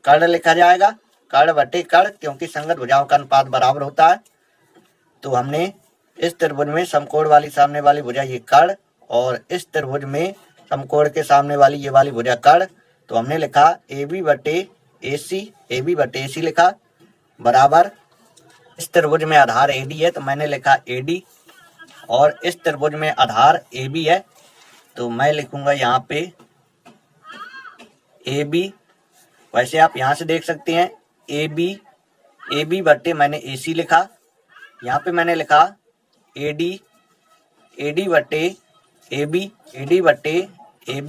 कर्ण लिखा जाएगा, कर्ण बटे कर्ण, क्योंकि संगत भुजाओं का अनुपात बराबर होता है। तो हमने इस त्रिभुज में समकोण वाली सामने वाली भुजा ये कर्ण और इस त्रिभुज में समकोण के सामने वाली ये वाली भुजा कर्ण। तो हमने लिखा ए बी बटे ए सी लिखा बराबर, इस त्रिभुज में आधार ए डी है तो मैंने लिखा ए डी, और इस त्रिभुज में आधार ए बी है तो मैं लिखूंगा यहाँ पे ए बी। वैसे आप यहाँ से देख सकते हैं ए बी बटे मैंने ए सी लिखा, यहाँ पे मैंने लिखा ए डी बटे ए डी बटे ए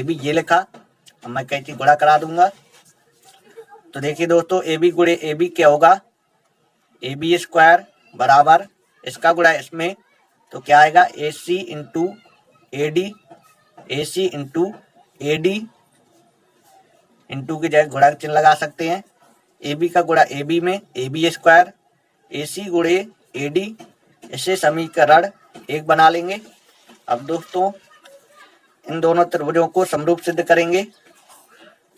बी ये लिखा। अब मैं कैंची गुणा करा दूंगा। तो देखिए दोस्तों ए बी गुणे ए बी क्या होगा, ए बी स्क्वायर बराबर इसका गुणा इसमें, तो क्या आएगा ए सी इंटू ए डी, इंटू की जगह गुणा चिन्ह लगा सकते हैं। ए बी का गुणा ए बी में ए बी स्क्वायर, ए सी गुणे ए डी, इसे समीकरण 1 बना लेंगे। अब दोस्तों इन दोनों त्रिभुजों को समरूप सिद्ध करेंगे।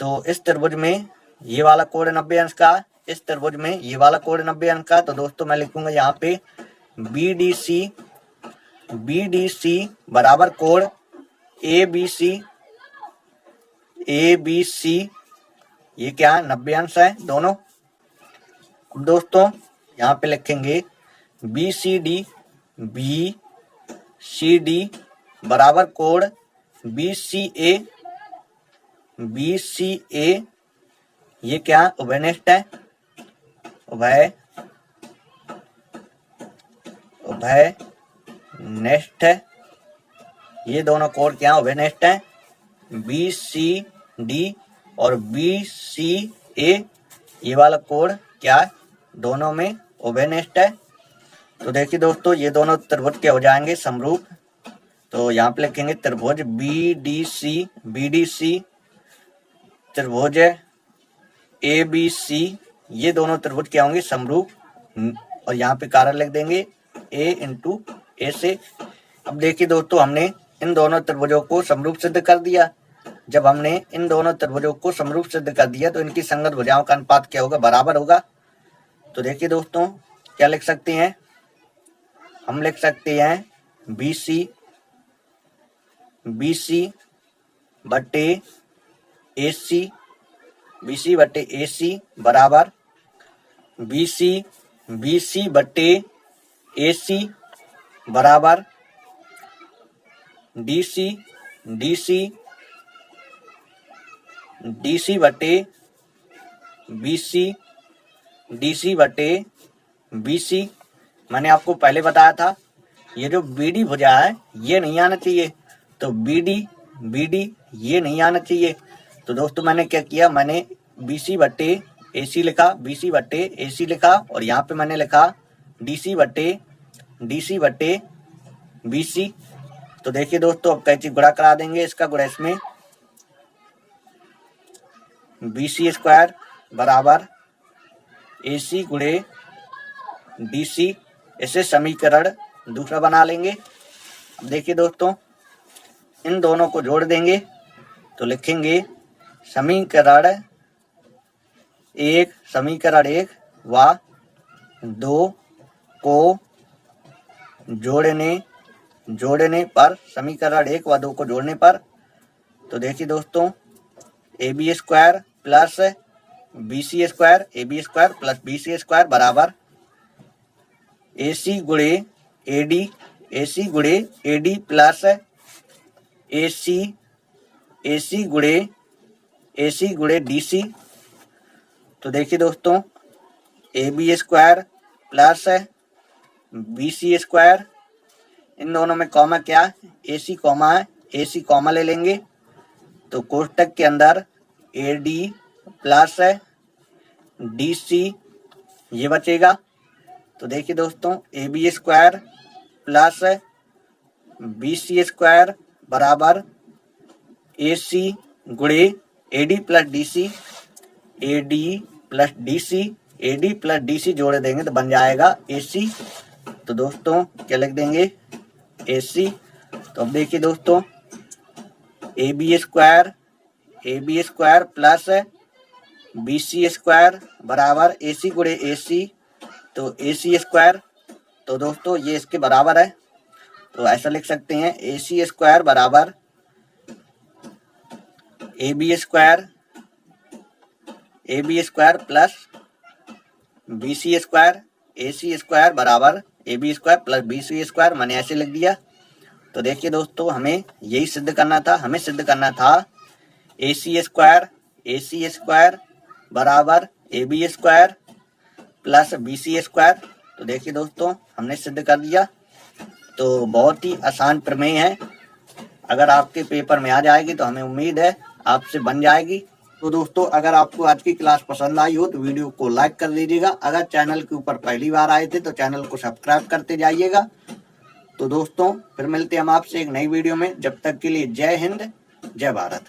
तो इस त्रिभुज में ये वाला कोण 90 अंश का, इस त्रिभुज में ये वाला कोण 90 अंश का। तो दोस्तों मैं लिखूंगा यहाँ पे बी डी सी बराबर कोण ए बी सी, ये क्या है 90 अंश है दोनों। अब दोस्तों यहाँ पे लिखेंगे बी सी डी बराबर कोण बी सी ए, ये क्या उभयनिष्ठ है, उभयनिष्ठ है, ये दोनों कोण क्या उभयनिष्ठ है, बी सी डी और बी सी ए, ये वाला कोण क्या है दोनों में उभयनिष्ठ है। तो देखिए दोस्तों ये दोनों त्रिभुज क्या हो जाएंगे समरूप। तो यहाँ पे लिखेंगे त्रिभुज बी डी सी, त्रिभुज ए बी सी, ये दोनों त्रिभुज क्या होंगे समरूप, और यहाँ पे कारण लिख देंगे ए इंटू ए से। अब देखिए दोस्तों हमने इन दोनों त्रिभुजों को समरूप सिद्ध कर दिया। जब हमने इन दोनों त्रिभुजों को समरूप सिद्ध कर दिया तो इनकी संगत भुजाओं का अनुपात क्या होगा, बराबर होगा। तो देखिए दोस्तों क्या लिख सकते हैं, हम लिख सकते हैं बी सी बटे ए सी बराबर बी सी बटे ए सी बराबर डी सी बटे बी सी। मैंने आपको पहले बताया था ये जो बी डी भुजा है ये नहीं आना चाहिए, तो बी डी ये नहीं आना चाहिए। तो दोस्तों मैंने क्या किया, मैंने बी सी बटे ए सी लिखा और यहाँ पे मैंने लिखा डी सी बटे बी सी। तो देखिए दोस्तों अब कैंची गुणा करा देंगे, इसका गुणा इसमें, बी सी स्क्वायर बराबर ए सी गुणे डी सी, इसे समीकरण 2 बना लेंगे। अब देखिए दोस्तों इन दोनों को जोड़ देंगे तो लिखेंगे समीकरण 1 व 2 को जोड़ने पर, समीकरण 1 व 2 को जोड़ने पर, तो देखिए दोस्तों A B square plus B C square, A B square plus B C square बराबर ए सी गुणे A D plus A C गुणे डी सी। तो देखिए दोस्तों A B square plus B C square, इन दोनों में कॉमा क्या है, ए सी कॉमा है, ए सी कॉमा ले लेंगे तो कोष्टक के अंदर A D plus D C ये बचेगा। तो देखिए दोस्तों A B square plus B C square बराबर ए सी गुणे A D plus D C, A D plus DC, AD plus DC जोड़ देंगे तो बन जाएगा AC। तो दोस्तों क्या लिख देंगे, AC। तो अब देखिए दोस्तों, AB square plus BC square बराबर AC गुणे AC, तो AC स्क्वायर। तो दोस्तों ये इसके बराबर है, तो ऐसा लिख सकते हैं AC स्क्वायर बराबर AB square plus BC square. AC square बराबर AB square plus BC square, मैंने ऐसे लिख दिया। तो देखिए दोस्तों, हमें यही सिद्ध करना था, हमें सिद्ध करना था AC स्क्वायर बराबर AB square plus BC square. तो देखिए दोस्तों, हमने सिद्ध कर दिया। तो बहुत ही आसान प्रमेय है, अगर आपके पेपर में आ जाएगी तो हमें उम्मीद है आपसे बन जाएगी। तो दोस्तों, अगर आपको आज की क्लास पसंद आई हो तो वीडियो को लाइक कर दीजिएगा। अगर चैनल के ऊपर पहली बार आए थे तो चैनल को सब्सक्राइब करते जाइएगा। तो दोस्तों फिर मिलते हैं हम आपसे एक नई वीडियो में, जब तक के लिए जय हिंद, जय भारत।